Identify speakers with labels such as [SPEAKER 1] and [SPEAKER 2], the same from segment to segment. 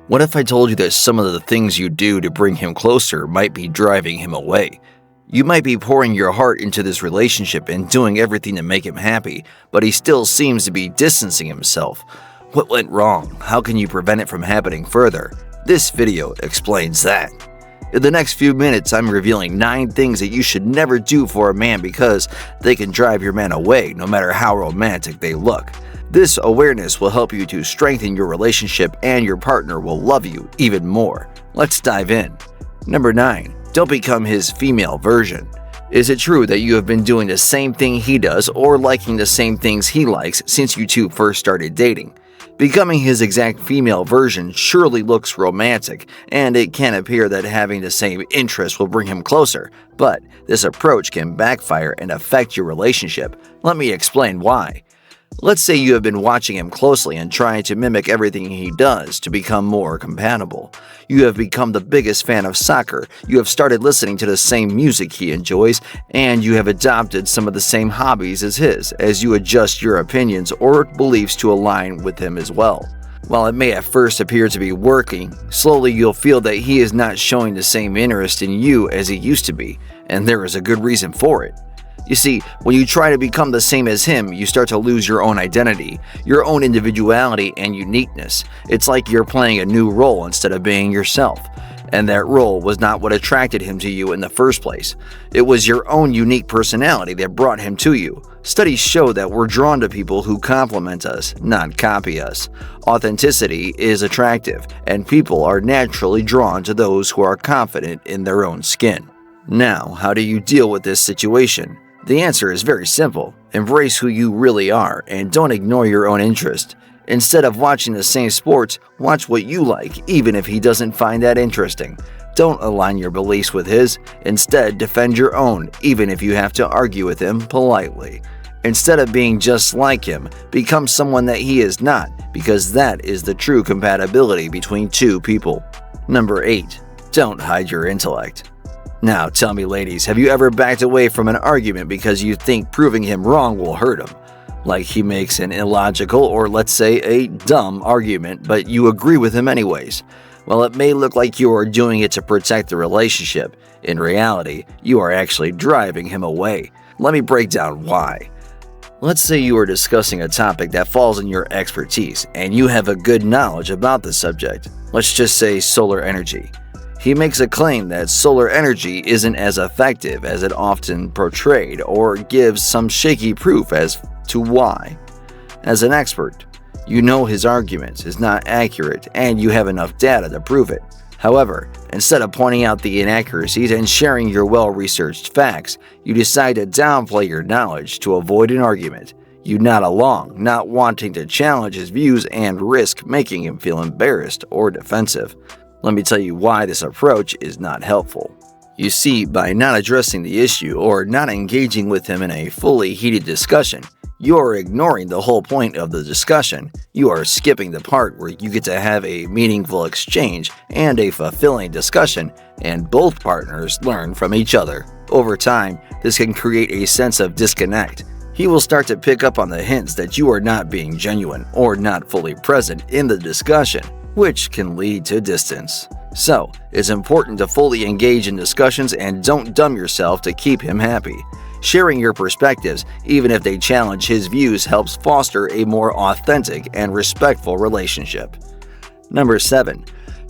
[SPEAKER 1] What if I told you that some of the things you do to bring him closer might be driving him away? You might be pouring your heart into this relationship and doing everything to make him happy, but he still seems to be distancing himself. What went wrong? How can you prevent it from happening further? This video explains that. In the next few minutes, I'm revealing 9 things that you should never do for a man because they can drive your man away no matter how romantic they look. This awareness will help you to strengthen your relationship and your partner will love you even more. Let's dive in. Number 9. Don't become his female version. Is it true that you have been doing the same thing he does or liking the same things he likes since you two first started dating? Becoming his exact female version surely looks romantic, and it can appear that having the same interests will bring him closer, but this approach can backfire and affect your relationship. Let me explain why. Let's say you have been watching him closely and trying to mimic everything he does to become more compatible. You have become the biggest fan of soccer, you have started listening to the same music he enjoys, and you have adopted some of the same hobbies as his, as you adjust your opinions or beliefs to align with him as well. While it may at first appear to be working, slowly you'll feel that he is not showing the same interest in you as he used to be, and there is a good reason for it. You see, when you try to become the same as him, you start to lose your own identity, your own individuality and uniqueness. It's like you're playing a new role instead of being yourself. And that role was not what attracted him to you in the first place. It was your own unique personality that brought him to you. Studies show that we're drawn to people who complement us, not copy us. Authenticity is attractive, and people are naturally drawn to those who are confident in their own skin. Now, how do you deal with this situation? The answer is very simple. Embrace who you really are and don't ignore your own interest. Instead of watching the same sports, watch what you like, even if he doesn't find that interesting. Don't align your beliefs with his. Instead, defend your own, even if you have to argue with him politely. Instead of being just like him, become someone that he is not, because that is the true compatibility between two people. Number 8. Don't hide your intellect. Now tell me, ladies, have you ever backed away from an argument because you think proving him wrong will hurt him? Like he makes an illogical or let's say a dumb argument, but you agree with him anyways. Well, it may look like you are doing it to protect the relationship. In reality, you are actually driving him away. Let me break down why. Let's say you are discussing a topic that falls in your expertise and you have a good knowledge about the subject. Let's just say solar energy. He makes a claim that solar energy isn't as effective as it often portrayed or gives some shaky proof as to why. As an expert, you know his argument is not accurate and you have enough data to prove it. However, instead of pointing out the inaccuracies and sharing your well-researched facts, you decide to downplay your knowledge to avoid an argument. You nod along, not wanting to challenge his views and risk making him feel embarrassed or defensive. Let me tell you why this approach is not helpful. You see, by not addressing the issue or not engaging with him in a fully heated discussion, you are ignoring the whole point of the discussion. You are skipping the part where you get to have a meaningful exchange and a fulfilling discussion, and both partners learn from each other. Over time, this can create a sense of disconnect. He will start to pick up on the hints that you are not being genuine or not fully present in the discussion, which can lead to distance. So, it's important to fully engage in discussions and don't dumb yourself to keep him happy. Sharing your perspectives, even if they challenge his views, helps foster a more authentic and respectful relationship. Number 7.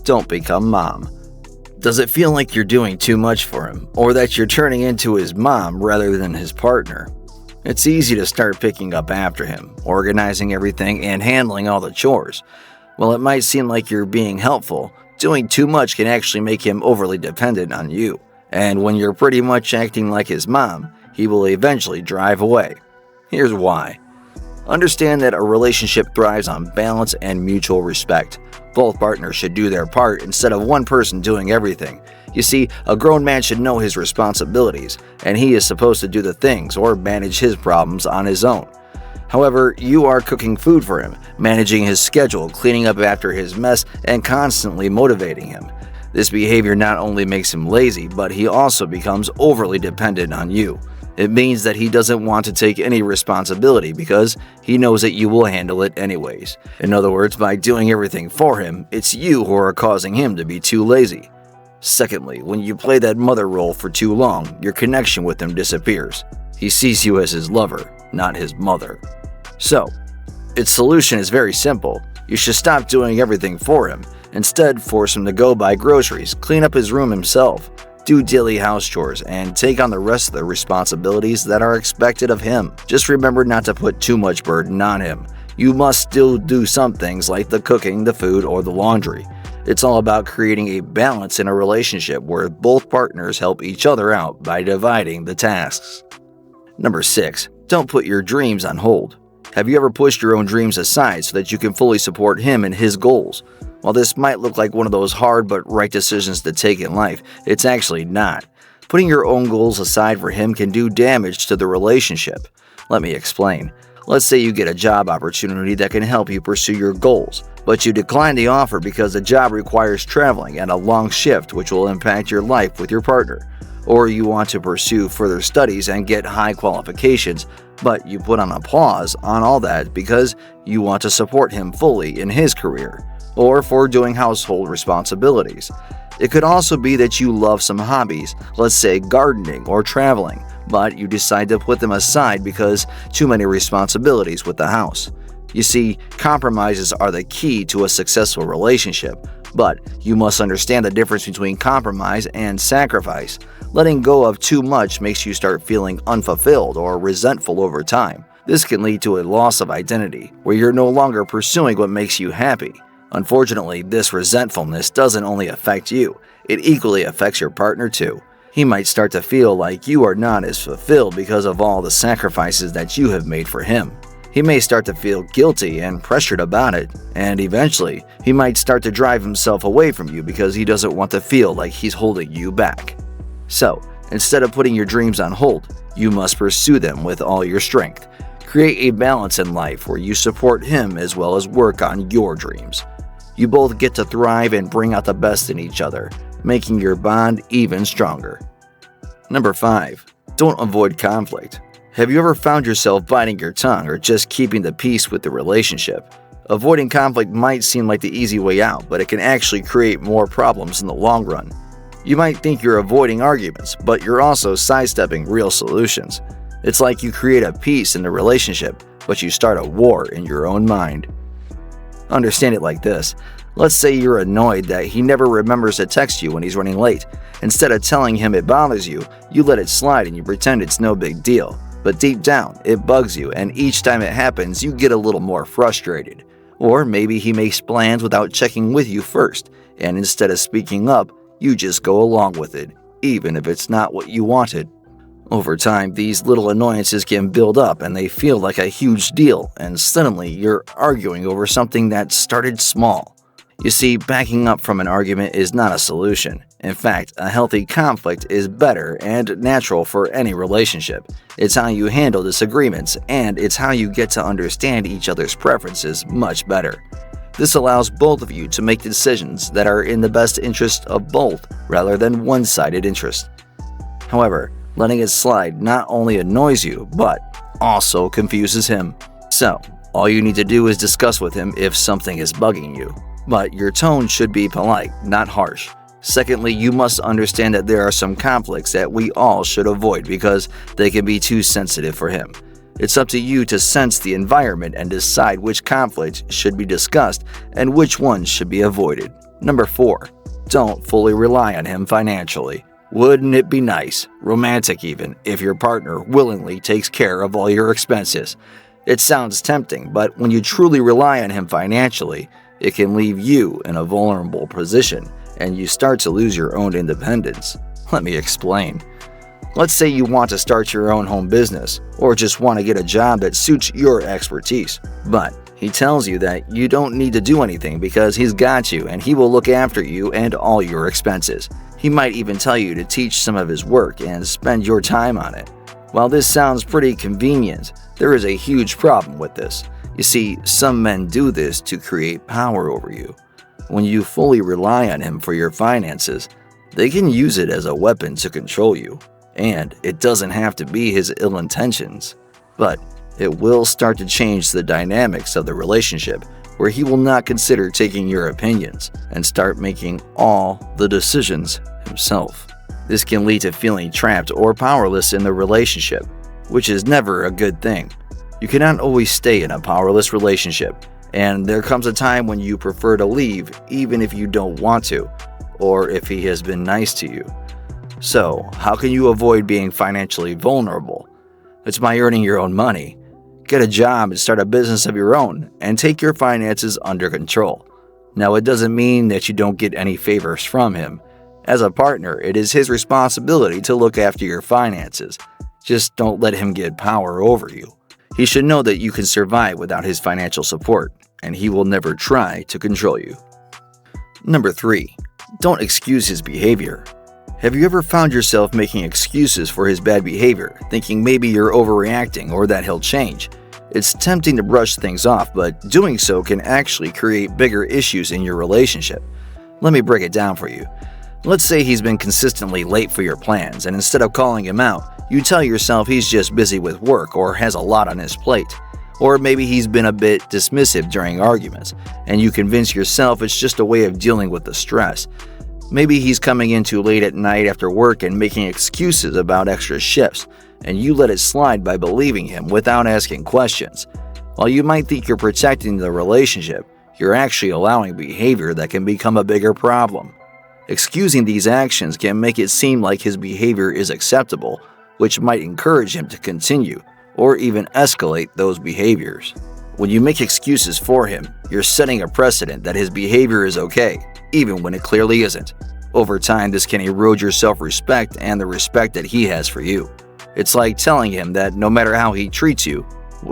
[SPEAKER 1] Don't become mom. Does it feel like you're doing too much for him, or that you're turning into his mom rather than his partner? It's easy to start picking up after him, organizing everything and handling all the chores. While it might seem like you're being helpful, doing too much can actually make him overly dependent on you. And when you're pretty much acting like his mom, he will eventually drive away. Here's why. Understand that a relationship thrives on balance and mutual respect. Both partners should do their part instead of one person doing everything. You see, a grown man should know his responsibilities, and he is supposed to do the things or manage his problems on his own. However, you are cooking food for him, managing his schedule, cleaning up after his mess, and constantly motivating him. This behavior not only makes him lazy, but he also becomes overly dependent on you. It means that he doesn't want to take any responsibility because he knows that you will handle it anyways. In other words, by doing everything for him, it's you who are causing him to be too lazy. Secondly, when you play that mother role for too long, your connection with him disappears. He sees you as his lover, not his mother. So, its solution is very simple. You should stop doing everything for him. Instead, force him to go buy groceries, clean up his room himself, do daily house chores, and take on the rest of the responsibilities that are expected of him. Just remember not to put too much burden on him. You must still do some things like the cooking, the food, or the laundry. It's all about creating a balance in a relationship where both partners help each other out by dividing the tasks. Number 6. Don't put your dreams on hold. Have you ever pushed your own dreams aside so that you can fully support him and his goals? While this might look like one of those hard but right decisions to take in life, it's actually not. Putting your own goals aside for him can do damage to the relationship. Let me explain. Let's say you get a job opportunity that can help you pursue your goals, but you decline the offer because the job requires traveling and a long shift which will impact your life with your partner. Or you want to pursue further studies and get high qualifications, but you put on a pause on all that because you want to support him fully in his career, or for doing household responsibilities. It could also be that you love some hobbies, let's say gardening or traveling, but you decide to put them aside because too many responsibilities with the house. You see, compromises are the key to a successful relationship, but you must understand the difference between compromise and sacrifice. Letting go of too much makes you start feeling unfulfilled or resentful over time. This can lead to a loss of identity, where you're no longer pursuing what makes you happy. Unfortunately, this resentfulness doesn't only affect you, it equally affects your partner too. He might start to feel like you are not as fulfilled because of all the sacrifices that you have made for him. He may start to feel guilty and pressured about it, and eventually, he might start to drive himself away from you because he doesn't want to feel like he's holding you back. So, instead of putting your dreams on hold, you must pursue them with all your strength. Create a balance in life where you support him as well as work on your dreams. You both get to thrive and bring out the best in each other, making your bond even stronger. Number 5. Don't avoid conflict. Have you ever found yourself biting your tongue or just keeping the peace with the relationship? Avoiding conflict might seem like the easy way out, but it can actually create more problems in the long run. You might think you're avoiding arguments, but you're also sidestepping real solutions. It's like you create a peace in the relationship, but you start a war in your own mind. Understand it like this. Let's say you're annoyed that he never remembers to text you when he's running late. Instead of telling him it bothers you, you let it slide and you pretend it's no big deal. But deep down, it bugs you, and each time it happens, you get a little more frustrated. Or maybe he makes plans without checking with you first, and instead of speaking up, you just go along with it, even if it's not what you wanted. Over time, these little annoyances can build up and they feel like a huge deal, and suddenly you're arguing over something that started small. You see, backing up from an argument is not a solution. In fact, a healthy conflict is better and natural for any relationship. It's how you handle disagreements, and it's how you get to understand each other's preferences much better. This allows both of you to make decisions that are in the best interest of both rather than one-sided interest. However, letting it slide not only annoys you, but also confuses him. So, all you need to do is discuss with him if something is bugging you. But your tone should be polite, not harsh. Secondly, you must understand that there are some conflicts that we all should avoid because they can be too sensitive for him. It's up to you to sense the environment and decide which conflicts should be discussed and which ones should be avoided. Number 4. Don't fully rely on him financially. Wouldn't it be nice, romantic even, if your partner willingly takes care of all your expenses? It sounds tempting, but when you truly rely on him financially, it can leave you in a vulnerable position and you start to lose your own independence. Let me explain. Let's say you want to start your own home business or just want to get a job that suits your expertise, but he tells you that you don't need to do anything because he's got you and he will look after you and all your expenses. He might even tell you to teach some of his work and spend your time on it. While this sounds pretty convenient, there is a huge problem with this. You see, some men do this to create power over you. When you fully rely on him for your finances, they can use it as a weapon to control you. And it doesn't have to be his ill intentions, but it will start to change the dynamics of the relationship, where he will not consider taking your opinions and start making all the decisions himself. This can lead to feeling trapped or powerless in the relationship, which is never a good thing. You cannot always stay in a powerless relationship, and there comes a time when you prefer to leave even if you don't want to, or if he has been nice to you. So, how can you avoid being financially vulnerable? It's by earning your own money. Get a job and start a business of your own, and take your finances under control. Now, it doesn't mean that you don't get any favors from him. As a partner, it is his responsibility to look after your finances. Just don't let him get power over you. He should know that you can survive without his financial support, and he will never try to control you. Number 3. Don't excuse his behavior. Have you ever found yourself making excuses for his bad behavior, thinking maybe you're overreacting or that he'll change? It's tempting to brush things off, but doing so can actually create bigger issues in your relationship. Let me break it down for you. Let's say he's been consistently late for your plans, and instead of calling him out, you tell yourself he's just busy with work or has a lot on his plate. Or maybe he's been a bit dismissive during arguments, and you convince yourself it's just a way of dealing with the stress. Maybe he's coming in too late at night after work and making excuses about extra shifts, and you let it slide by believing him without asking questions. While you might think you're protecting the relationship, you're actually allowing behavior that can become a bigger problem. Excusing these actions can make it seem like his behavior is acceptable, which might encourage him to continue, or even escalate those behaviors. When you make excuses for him, you're setting a precedent that his behavior is okay, even when it clearly isn't. Over time, this can erode your self-respect and the respect that he has for you. It's like telling him that no matter how he treats you,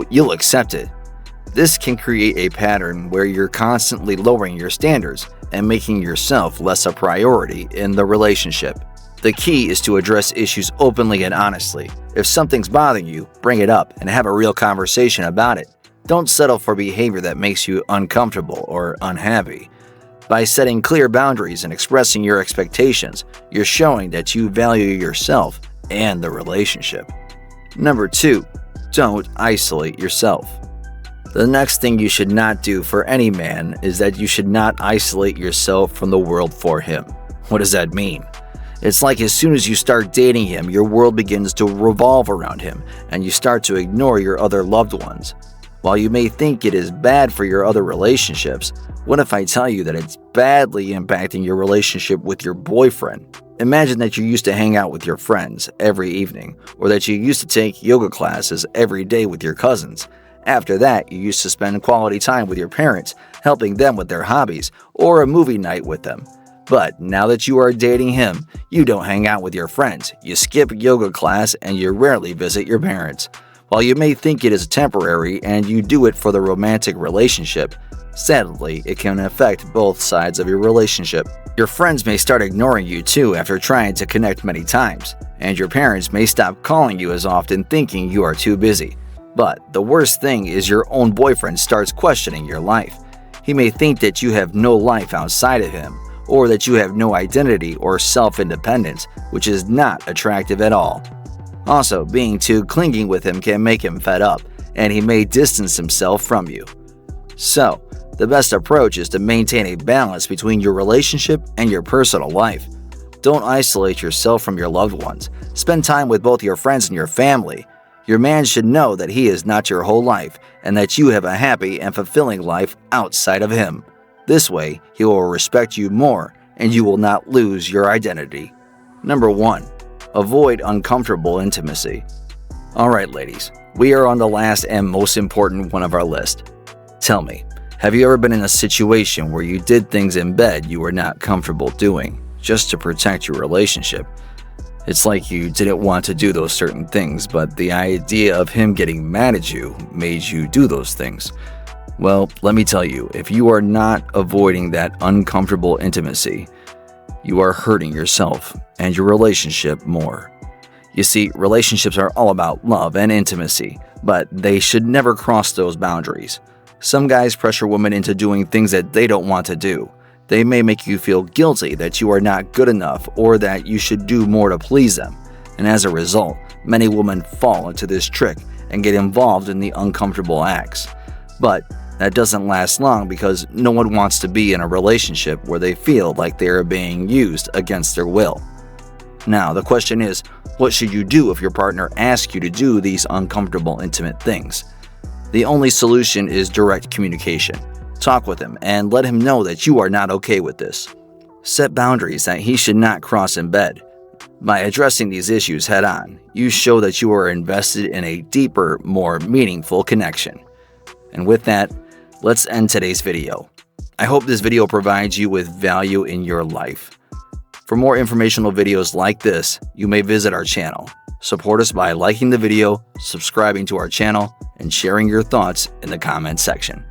[SPEAKER 1] you'll accept it. This can create a pattern where you're constantly lowering your standards and making yourself less a priority in the relationship. The key is to address issues openly and honestly. If something's bothering you, bring it up and have a real conversation about it. Don't settle for behavior that makes you uncomfortable or unhappy. By setting clear boundaries and expressing your expectations, you're showing that you value yourself and the relationship. Number 2, don't isolate yourself. The next thing you should not do for any man is that you should not isolate yourself from the world for him. What does that mean? It's like as soon as you start dating him, your world begins to revolve around him, and you start to ignore your other loved ones. While you may think it is bad for your other relationships, what if I tell you that it's badly impacting your relationship with your boyfriend? Imagine that you used to hang out with your friends every evening, or that you used to take yoga classes every day with your cousins. After that, you used to spend quality time with your parents, helping them with their hobbies, or a movie night with them. But now that you are dating him, you don't hang out with your friends, you skip yoga class, and you rarely visit your parents. While you may think it is temporary and you do it for the romantic relationship, sadly, it can affect both sides of your relationship. Your friends may start ignoring you too after trying to connect many times, and your parents may stop calling you as often thinking you are too busy. But the worst thing is your own boyfriend starts questioning your life. He may think that you have no life outside of him, or that you have no identity or self-independence, which is not attractive at all. Also, being too clingy with him can make him fed up, and he may distance himself from you. So, the best approach is to maintain a balance between your relationship and your personal life. Don't isolate yourself from your loved ones. Spend time with both your friends and your family. Your man should know that he is not your whole life, and that you have a happy and fulfilling life outside of him. This way, he will respect you more, and you will not lose your identity. Number 1. Avoid uncomfortable intimacy. Alright ladies, we are on the last and most important one of our list. Tell me, have you ever been in a situation where you did things in bed you were not comfortable doing, just to protect your relationship? It's like you didn't want to do those certain things, but the idea of him getting mad at you made you do those things. Well, let me tell you, if you are not avoiding that uncomfortable intimacy, you are hurting yourself and your relationship more. You see, relationships are all about love and intimacy, but they should never cross those boundaries. Some guys pressure women into doing things that they don't want to do. They may make you feel guilty that you are not good enough or that you should do more to please them. And as a result, many women fall into this trick and get involved in the uncomfortable acts. But that doesn't last long because no one wants to be in a relationship where they feel like they are being used against their will. Now, the question is, what should you do if your partner asks you to do these uncomfortable, intimate things? The only solution is direct communication. Talk with him and let him know that you are not okay with this. Set boundaries that he should not cross in bed. By addressing these issues head on, you show that you are invested in a deeper, more meaningful connection. And with that, let's end today's video. I hope this video provides you with value in your life. For more informational videos like this, you may visit our channel. Support us by liking the video, subscribing to our channel, and sharing your thoughts in the comments section.